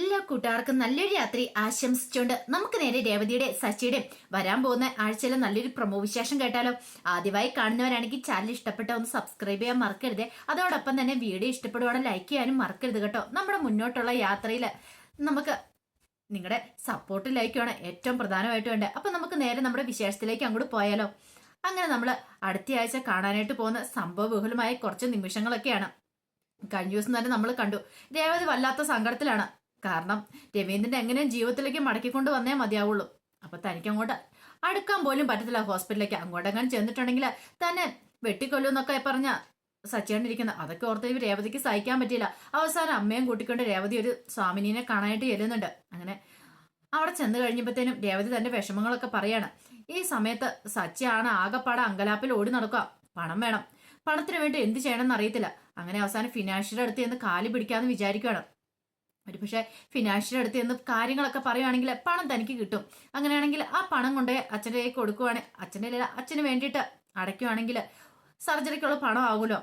എല്ലാ കൂട്ടുകാർക്കും നല്ലൊരു രാത്രി ആശംസിച്ചുകൊണ്ട് നമുക്ക് നേരെ രേവതിയുടെ സച്ചിയുടെ വരാൻ പോകുന്ന ആഴ്ചയിലെ നല്ലൊരു പ്രൊമോ വിശേഷം കേട്ടാലോ. ആദ്യമായി കാണുന്നവരാണെങ്കിൽ ചാനൽ ഇഷ്ടപ്പെട്ട ഒന്ന് സബ്സ്ക്രൈബ് ചെയ്യാൻ മറക്കരുത്. അതോടൊപ്പം തന്നെ വീഡിയോ ഇഷ്ടപ്പെടുവാണെങ്കിൽ ലൈക്ക് ചെയ്യാനും മറക്കരുത് കേട്ടോ. നമ്മുടെ മുന്നോട്ടുള്ള യാത്രയിൽ നമുക്ക് നിങ്ങളുടെ സപ്പോർട്ട് ലൈക്കാണ് ഏറ്റവും പ്രധാനമായിട്ട് വേണ്ടത്. അപ്പൊ നമുക്ക് നേരെ നമ്മുടെ വിശേഷത്തിലേക്ക് അങ്ങോട്ട് പോയാലോ. അങ്ങനെ നമ്മൾ അടുത്ത ആഴ്ച കാണാനായിട്ട് പോകുന്ന സംഭവബഹുലമായ കുറച്ച് നിമിഷങ്ങളൊക്കെയാണ്. കഴിഞ്ഞ ദിവസം തന്നെ നമ്മൾ കണ്ടു രേവതി വല്ലാത്ത സങ്കടത്തിലാണ്. കാരണം രവീന്ദ്രന്റെ എങ്ങനെയും ജീവിതത്തിലേക്ക് മടക്കിക്കൊണ്ട് വന്നേ മതിയാവുള്ളൂ. അപ്പൊ തനിക്ക് അങ്ങോട്ട് അടുക്കാൻ പോലും പറ്റത്തില്ല ഹോസ്പിറ്റലിലേക്ക്. അങ്ങോട്ടെങ്ങനെ ചെന്നിട്ടുണ്ടെങ്കിൽ തന്നെ വെട്ടിക്കൊല്ലുന്നൊക്കെ പറഞ്ഞ സച്ചിയാണ്ടിരിക്കുന്നത്. അതൊക്കെ ഓർത്ത് രേവതിക്ക് സഹിക്കാൻ പറ്റിയില്ല. അവസാനം അമ്മയും കൂട്ടിക്കൊണ്ട് രേവതി ഒരു സ്വാമിനിയെ കാണാനായിട്ട് ചെല്ലുന്നുണ്ട്. അങ്ങനെ അവിടെ ചെന്ന് കഴിഞ്ഞപ്പോഴത്തേനും രേവതി തന്റെ വിഷമങ്ങളൊക്കെ പറയാണ്. ഈ സമയത്ത് സച്ചിയാണ് ആകെപ്പാടെ അങ്കലാപ്പിൽ ഓടി നടക്കുക. പണം വേണം, പണത്തിന് വേണ്ടി എന്ത് ചെയ്യണമെന്ന് അറിയത്തില്ല. അങ്ങനെ അവസാനം ഫിനാൻഷ്യൽ അടുത്ത് എന്ന് കാലി പിടിക്കാന്ന് വിചാരിക്കുകയാണ്. ഒരു പക്ഷെ ഫിനാൻഷ്യൽ അടുത്ത് എന്ന് കാര്യങ്ങളൊക്കെ പറയുവാണെങ്കിൽ പണം തനിക്ക് കിട്ടും. അങ്ങനെയാണെങ്കിൽ ആ പണം കൊണ്ടുപോയി അച്ഛൻ്റെ കൈ കൊടുക്കുവാണെങ്കിൽ അച്ഛന് വേണ്ടിയിട്ട് അടയ്ക്കുവാണെങ്കിൽ സർജറിക്കുള്ള പണം ആകുമല്ലോ.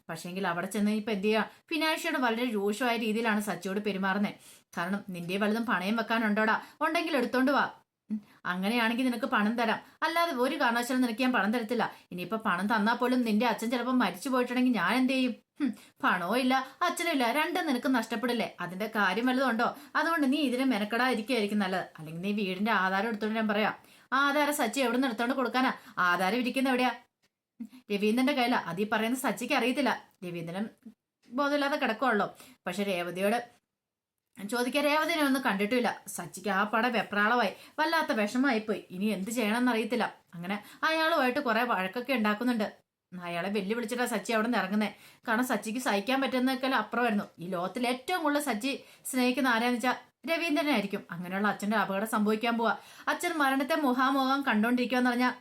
പക്ഷേങ്കിൽ അവിടെ ചെന്ന് ഇപ്പൊ എന്ത് ചെയ്യുക, ഫിനാൻഷ്യൽ വളരെ രൂക്ഷമായ രീതിയിലാണ് സച്ചിയോട് പെരുമാറുന്നത്. കാരണം നിന്റെ വലുതും പണയം വെക്കാനുണ്ടോടാ, ഉണ്ടെങ്കിൽ എടുത്തോണ്ട് വാ, അങ്ങനെയാണെങ്കിൽ നിനക്ക് പണം തരാം, അല്ലാതെ ഒരു കാരണവശാലും നിനക്ക് ഞാൻ പണം തരത്തില്ല. ഇനിയിപ്പോ പണം തന്നാൽ പോലും നിന്റെ അച്ഛൻ ചിലപ്പോൾ മരിച്ചു പോയിട്ടുണ്ടെങ്കിൽ ഞാൻ എന്ത് ചെയ്യും? പണവും ഇല്ല അച്ഛനും ഇല്ല, രണ്ടും നിനക്ക് നഷ്ടപ്പെടില്ലേ? അതിന്റെ കാര്യം വല്ലതും ഉണ്ടോ? അതുകൊണ്ട് നീ ഇതിനെ മെനക്കെടാതിരിക്കുകയായിരിക്കും നല്ലത്. അല്ലെങ്കിൽ നീ വീടിന്റെ ആധാരം എടുത്തോണ്ട് ഞാൻ പറയാം. ആ ആധാരം സച്ചി എവിടെ നിന്ന് എടുത്തോണ്ട് കൊടുക്കാനാ? ആധാരം ഇരിക്കുന്ന എവിടെയാ? രവീന്ദ്രന്റെ കയ്യില. അത് ഈ പറയുന്ന സച്ചിക്ക് അറിയത്തില്ല. രവീന്ദ്രൻ ബോധമില്ലാതെ കിടക്കുള്ളൂ. പക്ഷെ രേവതിയോട് ചോദിക്കാൻ രേവതിനെ ഒന്നും കണ്ടിട്ടില്ല. സച്ചിക്ക് ആ പട വെപ്രാളമായി വല്ലാത്ത വിഷമമായിപ്പോയി. ഇനി എന്ത് ചെയ്യണമെന്ന് അറിയത്തില്ല. അങ്ങനെ അയാളുമായിട്ട് കുറെ വഴക്കൊക്കെ ഉണ്ടാക്കുന്നുണ്ട്. അയാളെ വെല്ലുവിളിച്ചിട്ടാ സച്ചി അവിടെ നിന്ന് ഇറങ്ങുന്നത്. കാരണം സച്ചിക്ക് സഹിക്കാൻ പറ്റുന്നതൊക്കെ അപ്പുറമായിരുന്നു. ഈ ലോകത്തിൽ ഏറ്റവും കൂടുതൽ സച്ചി സ്നേഹിക്കുന്ന ആരാന്ന് വെച്ചാൽ രവീന്ദ്രനായിരിക്കും. അങ്ങനെയുള്ള അച്ഛന്റെ അപകടം സംഭവിക്കാൻ പോവാ. അച്ഛൻ മരണത്തെ മുഖാമുഖം കണ്ടോണ്ടിരിക്കുവാന്ന് പറഞ്ഞാൽ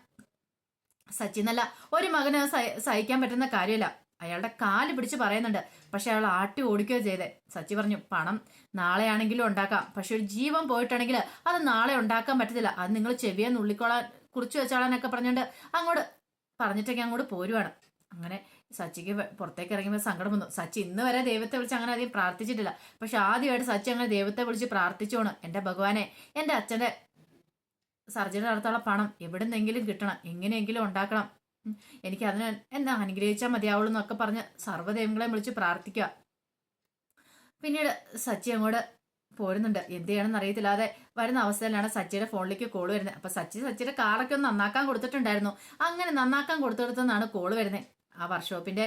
സച്ചി എന്നല്ല ഒരു മകന് സഹിക്കാൻ പറ്റുന്ന കാര്യമില്ല. അയാളുടെ കാല് പിടിച്ച് പറയുന്നുണ്ട്. പക്ഷെ അയാൾ ആട്ടി ഓടിക്കുകയോ ചെയ്തേ. സച്ചി പറഞ്ഞു, പണം നാളെയാണെങ്കിലും ഉണ്ടാക്കാം, പക്ഷെ ഒരു ജീവൻ പോയിട്ടാണെങ്കിൽ അത് നാളെ ഉണ്ടാക്കാൻ പറ്റത്തില്ല. അത് നിങ്ങൾ ചെവിയെ നുള്ളിക്കോളാൻ കുറിച്ച് വെച്ചോളാനൊക്കെ പറഞ്ഞുകൊണ്ട് അങ്ങോട്ട് പറഞ്ഞിട്ടൊക്കെ അങ്ങോട്ട് പോരുവാണ്. അങ്ങനെ സച്ചിക്ക് പുറത്തേക്ക് ഇറങ്ങിയപ്പോൾ സങ്കടം വന്നു. സച്ചി ഇന്ന് വരെ ദൈവത്തെ വിളിച്ച് അങ്ങനെ അധികം പ്രാർത്ഥിച്ചിട്ടില്ല. പക്ഷെ ആദ്യമായിട്ട് സച്ചി അങ്ങനെ ദൈവത്തെ വിളിച്ച് പ്രാർത്ഥിച്ചോണ്, എന്റെ ഭഗവാനെ, എന്റെ അച്ഛന്റെ സർജറി നടത്താനുള്ള പണം എവിടുന്നെങ്കിലും കിട്ടണം, എങ്ങനെയെങ്കിലും ഉണ്ടാക്കണം, എനിക്ക് അതിന് എന്നാ അനുഗ്രഹിച്ചാൽ മതിയാവുള്ളൂ എന്നൊക്കെ പറഞ്ഞ് സർവ്വദൈവങ്ങളെ വിളിച്ച് പ്രാർത്ഥിക്കുക. പിന്നീട് സച്ചി അങ്ങോട്ട് പോരുന്നുണ്ട്. എന്ത് ചെയ്യണമെന്ന് അറിയത്തില്ലാതെ വരുന്ന അവസ്ഥയിലാണ് സച്ചിയുടെ ഫോണിലേക്ക് കോള് വരുന്നത്. അപ്പൊ സച്ചിയുടെ കാറൊക്കെ ഒന്ന് നന്നാക്കാൻ കൊടുത്തിട്ടുണ്ടായിരുന്നു. അങ്ങനെ നന്നാക്കാൻ കൊടുത്തെടുത്തെന്നാണ് കോള് വരുന്നത്. ആ വർക്ക്ഷോപ്പിന്റെ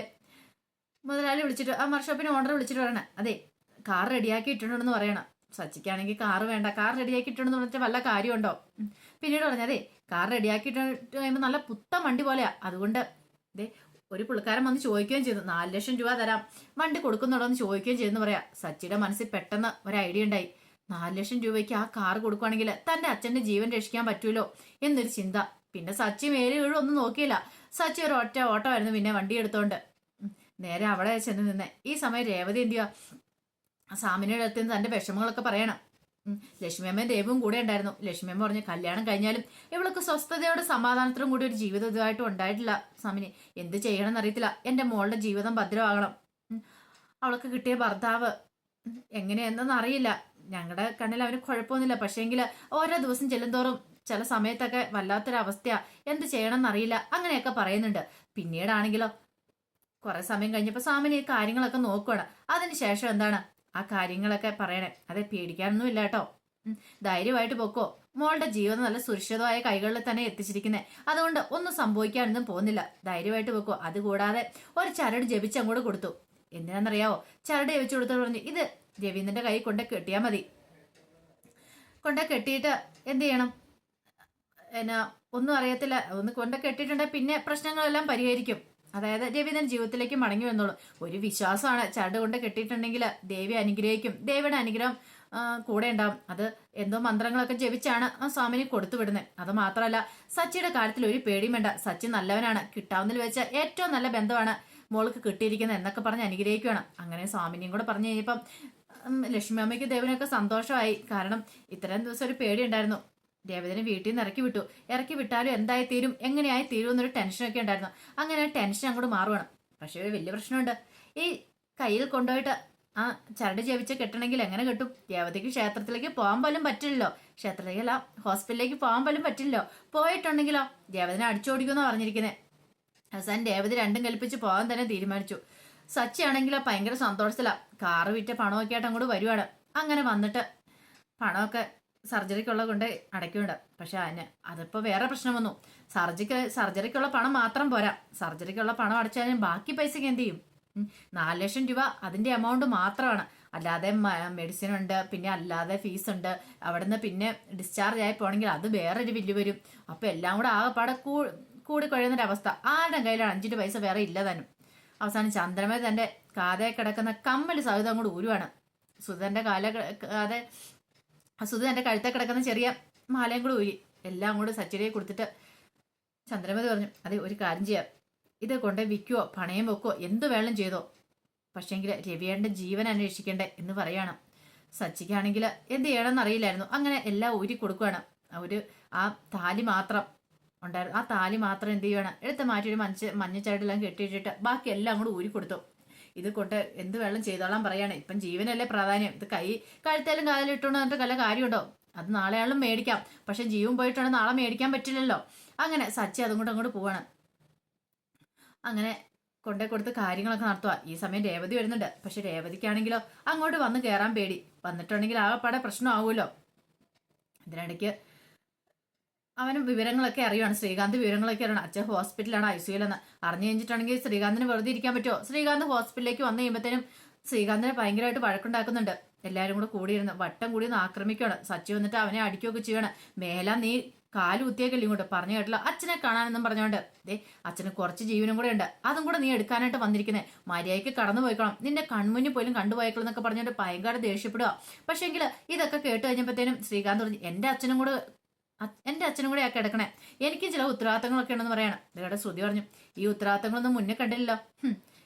മുതലാളി വിളിച്ചിട്ട്, ആ വർക്ക്ഷോപ്പിന്റെ ഓണർ വിളിച്ചിട്ട് പറയണേ, അതെ കാർ റെഡിയാക്കി ഇട്ടിട്ടുണ്ടെന്ന് പറയണം. സച്ചിക്കാണെങ്കിൽ കാറ് വേണ്ട, കാർ റെഡിയാക്കി ഇട്ടിട്ടുണ്ടെന്ന് പറഞ്ഞിട്ട് വല്ല കാര്യമുണ്ടോ? പിന്നീട് പറഞ്ഞതേ കാർ റെഡിയാക്കിയിട്ട് കഴിയുമ്പോൾ നല്ല പുത്തൻ വണ്ടി പോലെയാ. അതുകൊണ്ട് ഇതേ ഒരു പുള്ളിക്കാരൻ വന്ന് ചോദിക്കുകയും ചെയ്തു, 4 ലക്ഷം രൂപ തരാം, വണ്ടി കൊടുക്കുന്നുണ്ടോ എന്ന് ചോദിക്കുകയും ചെയ്തെന്ന് പറയാ. സച്ചിയുടെ മനസ്സിൽ പെട്ടെന്ന് ഒരു ഐഡിയ ഉണ്ടായി. 4 ലക്ഷം രൂപയ്ക്ക് ആ കാർ കൊടുക്കുവാണെങ്കിൽ തന്റെ അച്ഛന്റെ ജീവൻ രക്ഷിക്കാൻ പറ്റൂലോ എന്നൊരു ചിന്ത. പിന്നെ സച്ചി മേലെ വീഴും ഒന്നും നോക്കിയില്ല. സച്ചി ഒരു ഒറ്റ ഓട്ടമായിരുന്നു പിന്നെ വണ്ടി എടുത്തോണ്ട് നേരെ അവിടെ ചെന്ന് നിന്നെ. ഈ സമയം രേവതി എന്ത് ചെയ്യുക, സാമിനിയുടെ അടുത്ത് നിന്ന് തന്റെ വിഷമങ്ങളൊക്കെ പറയണം. ലക്ഷ്മിയമ്മയും ദേവും കൂടെ ഉണ്ടായിരുന്നു. ലക്ഷ്മിയമ്മ പറഞ്ഞു, കല്യാണം കഴിഞ്ഞാലും ഇവൾക്ക് സ്വസ്ഥതയോടെ സമാധാനത്തിലും കൂടി ഒരു ജീവിതം ഇതുമായിട്ടും ഉണ്ടായിട്ടില്ല സാമിനി. എന്ത് ചെയ്യണമെന്ന് അറിയത്തില്ല. എന്റെ മോളുടെ ജീവിതം ഭദ്രമാകണം. അവൾക്ക് കിട്ടിയ ഭർത്താവ് എങ്ങനെയെന്നൊന്നും അറിയില്ല. ഞങ്ങളുടെ കണ്ണിൽ അവന് കുഴപ്പമൊന്നുമില്ല. പക്ഷേങ്കിൽ ഓരോ ദിവസം ചെല്ലുന്തോറും ചില സമയത്തൊക്കെ വല്ലാത്തൊരവസ്ഥയാ, എന്ത് ചെയ്യണമെന്ന് അറിയില്ല, അങ്ങനെയൊക്കെ പറയുന്നുണ്ട്. പിന്നീടാണെങ്കിലോ കുറെ സമയം കഴിഞ്ഞപ്പോൾ സാമിനി കാര്യങ്ങളൊക്കെ നോക്കുകയാണ്. അതിനുശേഷം എന്താണ് ആ കാര്യങ്ങളൊക്കെ പറയണേ. അതെ പേടിക്കാനൊന്നും ഇല്ല കേട്ടോ, ധൈര്യമായിട്ട് പൊക്കോ, മോളുടെ ജീവിതം നല്ല സുരക്ഷിതമായ കൈകളിൽ തന്നെ എത്തിച്ചിരിക്കുന്നത്, അതുകൊണ്ട് ഒന്നും സംഭവിക്കാനൊന്നും പോകുന്നില്ല, ധൈര്യമായിട്ട് പൊക്കോ. അതുകൂടാതെ ഒരു ചരട് ജപിച്ച് അങ്ങോട്ട് കൊടുത്തു. എന്തിനാണെന്നറിയാവോ? ചരട് ജപിച്ചു കൊടുത്തു പറഞ്ഞു, ഇത് രവീന്ദ്രന്റെ കൈ കൊണ്ട് കെട്ടിയാൽ മതി. കൊണ്ട് കെട്ടിയിട്ട് എന്ത് ചെയ്യണം എന്നാ ഒന്നും അറിയത്തില്ല, ഒന്ന് കൊണ്ട് കെട്ടിയിട്ടുണ്ടെങ്കിൽ പിന്നെ പ്രശ്നങ്ങളെല്ലാം പരിഹരിക്കും. അതായത് രവീന്ദ്രൻ ജീവിതത്തിലേക്ക് മടങ്ങി വന്നോളൂ. ഒരു വിശ്വാസമാണ്, ചരട് കൊണ്ട് കെട്ടിയിട്ടുണ്ടെങ്കിൽ ദേവി അനുഗ്രഹിക്കും, ദേവിയുടെ അനുഗ്രഹം കൂടെ ഉണ്ടാവും. അത് എന്തോ മന്ത്രങ്ങളൊക്കെ ജപിച്ചാണ് ആ സ്വാമിനി കൊടുത്തു വിടുന്നത്. അത് മാത്രമല്ല സച്ചിയുടെ കാര്യത്തിൽ ഒരു പേടിയും വേണ്ട, സച്ചി നല്ലവനാണ്, കിട്ടാവുന്നതിൽ വെച്ച ഏറ്റവും നല്ല ബന്ധമാണ് മോൾക്ക് കിട്ടിയിരിക്കുന്നത് എന്നൊക്കെ പറഞ്ഞ് അനുഗ്രഹിക്കുകയാണ്. അങ്ങനെ സ്വാമിനിയും കൂടെ പറഞ്ഞു കഴിഞ്ഞപ്പം ലക്ഷ്മി അമ്മയ്ക്ക് ദേവനൊക്കെ സന്തോഷമായി. കാരണം ഇത്രയും ദിവസം ഒരു പേടി ഉണ്ടായിരുന്നു. രേവതിനെ വീട്ടിൽ നിന്ന് ഇറക്കി വിട്ടാലും എന്തായി തീരും, എങ്ങനെയായി തീരും എന്നൊരു ടെൻഷനൊക്കെ ഉണ്ടായിരുന്നു. അങ്ങനെ ടെൻഷൻ അങ്ങോട്ട് മാറുവാണ്. പക്ഷേ ഒരു വലിയ പ്രശ്നമുണ്ട്. ഈ കയ്യിൽ കൊണ്ടുപോയിട്ട് ആ ചരട് ജപിച്ച് കെട്ടണമെങ്കിൽ എങ്ങനെ കെട്ടും? രേവതിക്ക് ക്ഷേത്രത്തിലേക്ക് പോകാൻ പോലും പറ്റില്ലല്ലോ. ക്ഷേത്രത്തിലേക്കല്ല, ഹോസ്പിറ്റലിലേക്ക് പോകാൻ പോലും പറ്റില്ലല്ലോ. പോയിട്ടുണ്ടെങ്കിലോ രേവതിനെ അടിച്ചോടിക്കുമെന്നാ പറഞ്ഞിരിക്കുന്നത്. അവസാനം രേവതി രണ്ടും കൽപ്പിച്ച് പോകാൻ തന്നെ തീരുമാനിച്ചു. സച്ചി ആണെങ്കിലോ ഭയങ്കര സന്തോഷത്തിലാ. കാറ് വിറ്റ പണമൊക്കെ ആയിട്ട് അങ്ങോട്ട് വരുവാണ്. അങ്ങനെ വന്നിട്ട് പണമൊക്കെ സർജറിക്കുള്ള കൊണ്ട് അടയ്ക്കുന്നുണ്ട്. പക്ഷെ അതിപ്പോ വേറെ പ്രശ്നം വന്നു. സർജറിക്കുള്ള പണം മാത്രം പോരാ. സർജറിക്കുള്ള പണം അടച്ചാലും ബാക്കി പൈസക്ക് എന്ത് ചെയ്യും? 4 ലക്ഷം രൂപ അതിന്റെ എമൗണ്ട് മാത്രമാണ്. അല്ലാതെ മെഡിസിൻ ഉണ്ട്, പിന്നെ അല്ലാതെ ഫീസ് ഉണ്ട്. അവിടുന്ന് പിന്നെ ഡിസ്ചാർജ് ആയി പോണെങ്കിൽ അത് വേറൊരു ബില്ല് വരും. അപ്പൊ എല്ലാം കൂടെ ആകെപ്പാടെ കൂടി കഴിയുന്നൊരവസ്ഥ. ആരുടെ കയ്യിലാണ് 5 പൈസ വേറെ ഇല്ല താനും. അവസാനം ചന്ദ്രമേ തന്റെ കാതെ കിടക്കുന്ന കമ്മൽ സഹിതം അങ്ങോട്ട് ഊരുവാണ്. സുധന്റെ സുധ തന്റെ കഴുത്തെ കിടക്കുന്ന ചെറിയ മാലയും കൂടെ ഊരി എല്ലാം കൂടെ സച്ചിരിയെ കൊടുത്തിട്ട് ചന്ദ്രമതി പറഞ്ഞു, അതെ ഒരു കാര്യം ചെയ്യാം, ഇത് കൊണ്ട് വിൽക്കുവോ പണയം വെക്കുവോ എന്ത് വേണം ചെയ്തോ, പക്ഷേങ്കിൽ രവിയേണ്ട ജീവൻ അന്വേഷിക്കണ്ടേ എന്ന് പറയാണ്. സച്ചിക്കാണെങ്കിൽ എന്ത് ചെയ്യണമെന്ന് അറിയില്ലായിരുന്നു. അങ്ങനെ എല്ലാം ഊരി കൊടുക്കുകയാണ്. ആ താലി മാത്രം ഉണ്ടായിരുന്നു. ആ താലി മാത്രം എന്ത് ചെയ്യുകയാണ്, എടുത്ത് മാറ്റി ഒരു മഞ്ഞച്ചരടെല്ലാം കെട്ടിയിട്ടിട്ട് ബാക്കി എല്ലാം കൂടെ ഊരി കൊടുത്തു. ഇത് കൊണ്ട് എന്ത് വെള്ളം ചെയ്തോളാൻ പറയാണ്. ഇപ്പം ജീവനല്ലേ പ്രാധാന്യം. ഇത് കഴുത്തേലും കാലിലും ഇട്ടുകൊണ്ട് എന്നിട്ട് വല്ല കാര്യമുണ്ടോ? അത് നാളെയാളും മേടിക്കാം, പക്ഷെ ജീവൻ പോയിട്ടാണ് നാളെ മേടിക്കാൻ പറ്റില്ലല്ലോ. അങ്ങനെ സച്ചി അതും കൂടെ അങ്ങോട്ട് പോവാണ്. അങ്ങനെ കൊണ്ടേ കൊടുത്ത് കാര്യങ്ങളൊക്കെ നടത്തുക. ഈ സമയം രേവതി വരുന്നുണ്ട്. പക്ഷെ രേവതിക്കാണെങ്കിലോ അങ്ങോട്ട് വന്ന് കയറാൻ പേടി. വന്നിട്ടുണ്ടെങ്കിൽ ആകെപ്പാടെ പ്രശ്നമാവുമല്ലോ. ഇതിനിടയ്ക്ക് അവനും വിവരങ്ങളൊക്കെ അറിയുവാണ്. ശ്രീകാന്ത് വിവരങ്ങളൊക്കെ അറിയണം. അച്ഛൻ ഹോസ്പിറ്റലാണ്, ഐസിയുലെന്ന് അറിഞ്ഞു കഴിഞ്ഞിട്ടുണ്ടെങ്കിൽ ശ്രീകാന്തിന് വെറുതെ ഇരിക്കാൻ പറ്റുമോ? ശ്രീകാന്ത് ഹോസ്പിറ്റലിലേക്ക് വന്നു കഴിയുമ്പോഴത്തേനും ശ്രീകാന്തിനെ ഭയങ്കരമായിട്ട് വഴക്കുണ്ടാക്കുന്നുണ്ട്. എല്ലാവരും കൂടെ കൂടിയിരുന്ന് വട്ടം കൂടി ഒന്ന് ആക്രമിക്കുകയാണ്. സച്ചി വന്നിട്ട് അവനെ അടിക്കുകയൊക്കെ ചെയ്യണം. മേല നീ കാലുകുത്തിയേക്കല്ലേ ഇങ്ങോട്ട് പറഞ്ഞു കേട്ടില്ല. അച്ഛനെ കാണാനെന്നും പറഞ്ഞോണ്ട് അച്ഛന് കുറച്ച് ജീവനും കൂടെ ഉണ്ട്, അതും കൂടെ നീ എടുക്കാനായിട്ട് വന്നിരിക്കുന്നത്. മര്യാദയ്ക്ക് കടന്നു പോയിക്കണം, നിന്റെ കൺമുന്നിൽ പോലും കണ്ടുപോയേക്കണം എന്നൊക്കെ പറഞ്ഞോണ്ട് ഭയങ്കര ദേഷ്യപ്പെടുക. പക്ഷേങ്കിൽ ഇതൊക്കെ കേട്ട് കഴിഞ്ഞപ്പോഴത്തേനും ശ്രീകാന്ത് പറഞ്ഞു, എന്റെ അച്ഛനും കൂടെ ആ കിടക്കണേ, എനിക്ക് ചില ഉത്തരവാദിത്തങ്ങളൊക്കെ ഉണ്ടെന്ന് പറയണം. ഇതോടെ ശ്രുതി പറഞ്ഞു, ഈ ഉത്തരവാദിത്തങ്ങളൊന്നും മുന്നേ കണ്ടില്ലല്ലോ.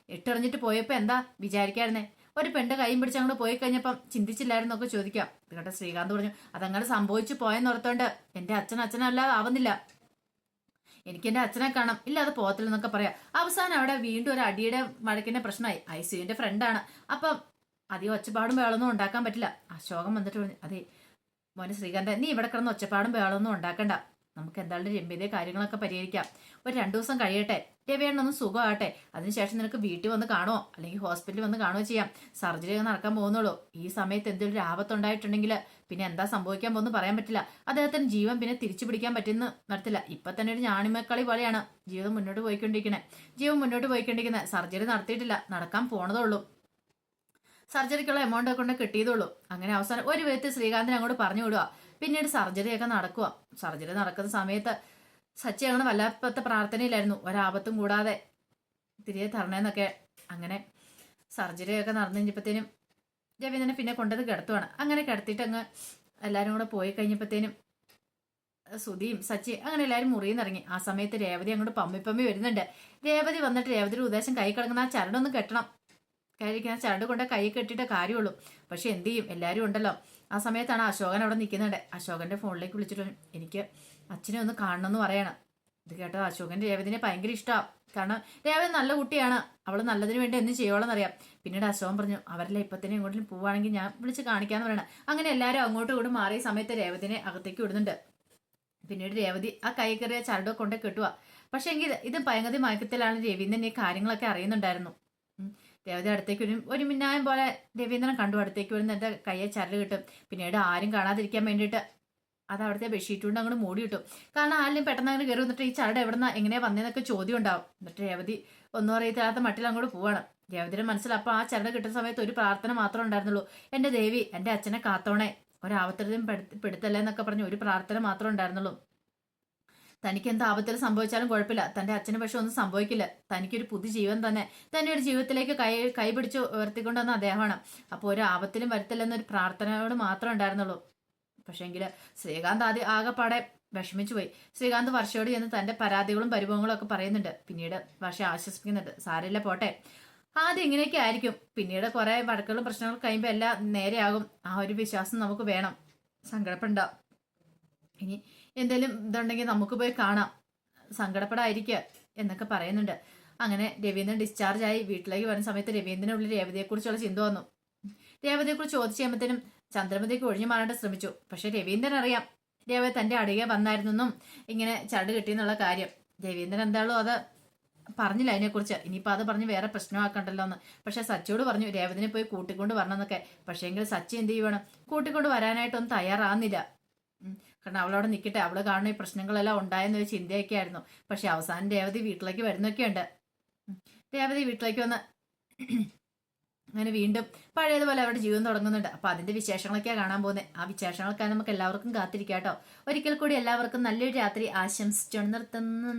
ഇട്ടെറിഞ്ഞിട്ട് പോയപ്പോ എന്താ വിചാരിക്കായിരുന്നേ? ഒരു പെണ്ണ് കൈയും പിടിച്ച് അങ്ങോട്ട് പോയി കഴിഞ്ഞപ്പം ചിന്തിച്ചില്ലായിരുന്നൊക്കെ ചോദിക്കാം. ഇതോടെ ശ്രീകാന്ത് പറഞ്ഞു, അതങ്ങനെ സംഭവിച്ചു പോയെന്നോർത്തോണ്ട് എന്റെ അച്ഛനല്ലാതെ ആവുന്നില്ല. എനിക്ക് എന്റെ അച്ഛനെ കാണാം, ഇല്ല അത് പോകത്തില്ലെന്നൊക്കെ പറയാം. അവസാനം അവിടെ വീണ്ടും ഒരു അടിയുടെ മഴക്കിന്റെ പ്രശ്നമായി. ഐസിയുവിന്റെ ഫ്രണ്ടാണ്. അപ്പം അധികം ഒച്ചപ്പാടും വേളൊന്നും ഉണ്ടാക്കാൻ പറ്റില്ല. അശോകം വന്നിട്ട് പറഞ്ഞു, അതെ മോനെ ശ്രീകാന്ത്, നീ ഇവിടെ കിടന്ന് ഒച്ചപ്പാടും വേളൊന്നും ഉണ്ടാക്കണ്ട. നമുക്ക് എന്തായാലും രമ്യതയെ കാര്യങ്ങളൊക്കെ പരിഹരിക്കാം. ഒരു 2 ദിവസം കഴിയട്ടെ, രവിയേണ്ണൊന്ന് സുഖമാകട്ടെ. അതിനുശേഷം നിനക്ക് വീട്ടിൽ വന്ന് കാണുമോ അല്ലെങ്കിൽ ഹോസ്പിറ്റലിൽ വന്ന് കാണുകയോ ചെയ്യാം. സർജറി നടക്കാൻ പോകുന്നുള്ളൂ. ഈ സമയത്ത് എന്തെങ്കിലും ഒരു ആപത്തുണ്ടായിട്ടുണ്ടെങ്കിൽ പിന്നെ എന്താ സംഭവിക്കാൻ പോകുന്നു പറയാൻ പറ്റില്ല. അദ്ദേഹത്തിന് ജീവൻ പിന്നെ തിരിച്ചു പിടിക്കാൻ പറ്റുന്ന നടത്തില്ല. ഇപ്പൊ തന്നെ ഒരു ഞാണിമക്കളി പോലെയാണ് ജീവൻ മുന്നോട്ട് പോയിക്കൊണ്ടിരിക്കുന്നത്. സർജറി നടത്തിയിട്ടില്ല, നടക്കാൻ പോണതേ ഉള്ളൂ. സർജറിക്കുള്ള എമൗണ്ട് കൊണ്ട് കിട്ടിയതുള്ളൂ. അങ്ങനെ അവസാനം ഒരു വിധത്തിൽ ശ്രീകാന്തിനെ അങ്ങോട്ട് പറഞ്ഞു വിടുക. പിന്നീട് സർജറിയൊക്കെ നടക്കുക. സർജറി നടക്കുന്ന സമയത്ത് സച്ചി അങ്ങനെ വല്ലാത്ത പ്രാർത്ഥനയിലായിരുന്നു, ഒരാപത്തും കൂടാതെ തിരികെ തരണേന്നൊക്കെ. അങ്ങനെ സർജറിയൊക്കെ നടന്നു കഴിഞ്ഞപ്പോഴത്തേനും രവീന്ദ്രനെ പിന്നെ കൊണ്ടത് കിടത്തുവാണ്. അങ്ങനെ കിടത്തിയിട്ട് അങ്ങ് എല്ലാവരും കൂടെ പോയി കഴിഞ്ഞപ്പോഴത്തേനും സുധിയും സച്ചി അങ്ങനെ എല്ലാവരും മുറിയിൽ നിന്ന് ഇറങ്ങി. ആ സമയത്ത് രേവതി അങ്ങോട്ട് പമ്മി വരുന്നുണ്ട്. രേവതി വന്നിട്ട് രേവതിയുടെ ഉദ്ദേശം കൈ കിടക്കുന്ന ആ ചരടൊന്ന് കെട്ടണം. കഴിക്കുന്ന ചരട് കൊണ്ട് കൈ കെട്ടിയിട്ട് കാര്യമുള്ളൂ. പക്ഷെ എന്ത് ചെയ്യും, എല്ലാവരും ഉണ്ടല്ലോ. ആ സമയത്താണ് അശോകൻ അവിടെ നിൽക്കുന്നുണ്ട്. അശോകന്റെ ഫോണിലേക്ക് വിളിച്ചിട്ട് എനിക്ക് അച്ഛനെ ഒന്ന് കാണണമെന്ന് പറയണം. ഇത് കേട്ടോ അശോകൻ രേവതിനെ ഭയങ്കര ഇഷ്ടമാണ്. കാരണം രേവതി നല്ല കുട്ടിയാണ്, അവള് നല്ലതിന് വേണ്ടി എന്തും ചെയ്യോളെന്നറിയാം. പിന്നീട് അശോകൻ പറഞ്ഞു, അവരെല്ലാം ഇപ്പൊ തന്നെ ഇങ്ങോട്ടും പോവുകയാണെങ്കിൽ ഞാൻ വിളിച്ച് കാണിക്കാന്ന് പറയണം. അങ്ങനെ എല്ലാവരും അങ്ങോട്ടും ഇങ്ങോട്ടും മാറിയ സമയത്ത് രേവതിനെ അകത്തേക്ക് വിടുന്നുണ്ട്. പിന്നീട് രേവതി ആ കൈ കയറിയ ചരട് കൊണ്ട് കെട്ടുക. പക്ഷെ എങ്കിൽ ഇത് ഭയങ്കര മയക്കത്തിലാണ് രവീന്ദ്രൻ ഈ കാര്യങ്ങളൊക്കെ അറിയുന്നുണ്ടായിരുന്നു. രേവതി അടുത്തേക്ക് ഒരു മിന്നായം പോലെ രവീന്ദ്രൻ കണ്ടു. അടുത്തേക്ക് വരുന്ന എന്റെ കയ്യെ ചരട് കിട്ടും. പിന്നീട് ആരും കാണാതിരിക്കാൻ വേണ്ടിയിട്ട് അത് അവിടുത്തെ ബെഡ്ഷീറ്റ് കൊണ്ട് അങ്ങോട്ട് മൂടി കിട്ടും. കാരണം ആരും പെട്ടെന്ന് അങ്ങനെ കയറി വന്നിട്ട് ഈ ചരട് എവിടുന്ന എങ്ങനെയാ വന്നതെന്നൊക്കെ ചോദ്യം ഉണ്ടാവും. എന്നിട്ട് രേവതി ഒന്നും അറിയത്തില്ലാത്ത മട്ടിൽ അങ്ങോട്ട് പോവാണ്. രേവതിയുടെ മനസ്സിൽ അപ്പോൾ ആ ചരട് കിട്ടുന്ന സമയത്ത് ഒരു പ്രാർത്ഥന മാത്രമേ ഉണ്ടായിരുന്നുള്ളൂ. എന്റെ ദേവി എന്റെ അച്ഛനെ കാത്തോണേ, ഒരാപത്തിലും പെടുത്തല്ലേ എന്നൊക്കെ പറഞ്ഞ് ഒരു പ്രാർത്ഥന മാത്രമേ ഉണ്ടായിരുന്നുള്ളൂ. തനിക്ക് എന്ത് ആപത്തിൽ സംഭവിച്ചാലും കുഴപ്പമില്ല, തന്റെ അച്ഛന് പക്ഷെ ഒന്നും സംഭവിക്കില്ല. തനിക്കൊരു പുതിയ ജീവൻ തന്നെ ഒരു ജീവിതത്തിലേക്ക് കൈപിടിച്ച് ഉയർത്തിക്കൊണ്ടുവന്ന അദ്ദേഹമാണ്. അപ്പോൾ ഒരു ആപത്തിലും വരുത്തില്ലെന്നൊരു പ്രാർത്ഥനയോട് മാത്രമേ ഉണ്ടായിരുന്നുള്ളൂ. പക്ഷേങ്കിൽ ശ്രീകാന്ത് ആകെപ്പാടെ വിഷമിച്ചു പോയി. ശ്രീകാന്ത് വർഷയോട് ചെന്ന് തന്റെ പരാതികളും പരിഭവങ്ങളും ഒക്കെ പറയുന്നുണ്ട്. പിന്നീട് വർഷ ആശ്വസിപ്പിക്കുന്നുണ്ട്, സാരമില്ല പോട്ടെ, ആദ്യം ഇങ്ങനെയൊക്കെ ആയിരിക്കും, പിന്നീട് കുറെ വഴക്കുകളും പ്രശ്നങ്ങളും കഴിയുമ്പോൾ എല്ലാം നേരെയാകും. ആ ഒരു വിശ്വാസം നമുക്ക് വേണം, സങ്കടപ്പെടണ്ട. ഇനി എന്തെങ്കിലും ഇതുണ്ടെങ്കിൽ നമുക്ക് പോയി കാണാം, സങ്കടപ്പെടാതിരിക്കുക എന്നൊക്കെ പറയുന്നുണ്ട്. അങ്ങനെ രവീന്ദ്രൻ ഡിസ്ചാർജ് ആയി വീട്ടിലേക്ക് വരുന്ന സമയത്ത് രവീന്ദ്രനുള്ളിൽ രേവതിയെക്കുറിച്ചുള്ള ചിന്ത വന്നു. രേവതിയെ കുറിച്ച് ചോദിച്ചു കഴിയുമ്പോഴത്തേനും ചന്ദ്രമതിക്ക് ഒഴിഞ്ഞു മാറാണ്ട് ശ്രമിച്ചു. പക്ഷെ രവീന്ദ്രൻ അറിയാം രേവതി തന്റെ അടുകെ വന്നായിരുന്നെന്നും ഇങ്ങനെ ചരട് കിട്ടിയെന്നുള്ള കാര്യം. രവീന്ദ്രൻ എന്താണോ അത് പറഞ്ഞില്ല അതിനെക്കുറിച്ച്. ഇനിയിപ്പോൾ അത് പറഞ്ഞ് വേറെ പ്രശ്നമാക്കണ്ടല്ലോ എന്ന്. പക്ഷെ സച്ചിയോട് പറഞ്ഞു രേവതിനെ പോയി കൂട്ടിക്കൊണ്ട് വരണമെന്നൊക്കെ. പക്ഷേ എങ്കിൽ സച്ചി എന്ത് ചെയ്യുവാണ്, കൂട്ടിക്കൊണ്ട് വരാനായിട്ടൊന്നും തയ്യാറാകുന്നില്ല. കാരണം അവളവിടെ നിൽക്കട്ടെ, അവള് കാണുന്ന ഈ പ്രശ്നങ്ങളെല്ലാം ഉണ്ടായെന്നൊരു ചിന്തയൊക്കെ ആയിരുന്നു. പക്ഷെ അവസാനം രേവതി വീട്ടിലേക്ക് വരുന്നൊക്കെ ഉണ്ട്. രേവതി വീട്ടിലേക്ക് വന്ന് അങ്ങനെ വീണ്ടും പഴയതുപോലെ അവരുടെ ജീവിതം തുടങ്ങുന്നുണ്ട്. അപ്പൊ അതിന്റെ വിശേഷങ്ങളൊക്കെയാണ് കാണാൻ പോകുന്നത്. ആ വിശേഷങ്ങൾക്കാണ് നമുക്ക് എല്ലാവർക്കും കാത്തിരിക്കാം കേട്ടോ. ഒരിക്കൽ കൂടി എല്ലാവർക്കും നല്ലൊരു രാത്രി ആശംസിച്ചുകൊണ്ട് നിർത്തുന്നു.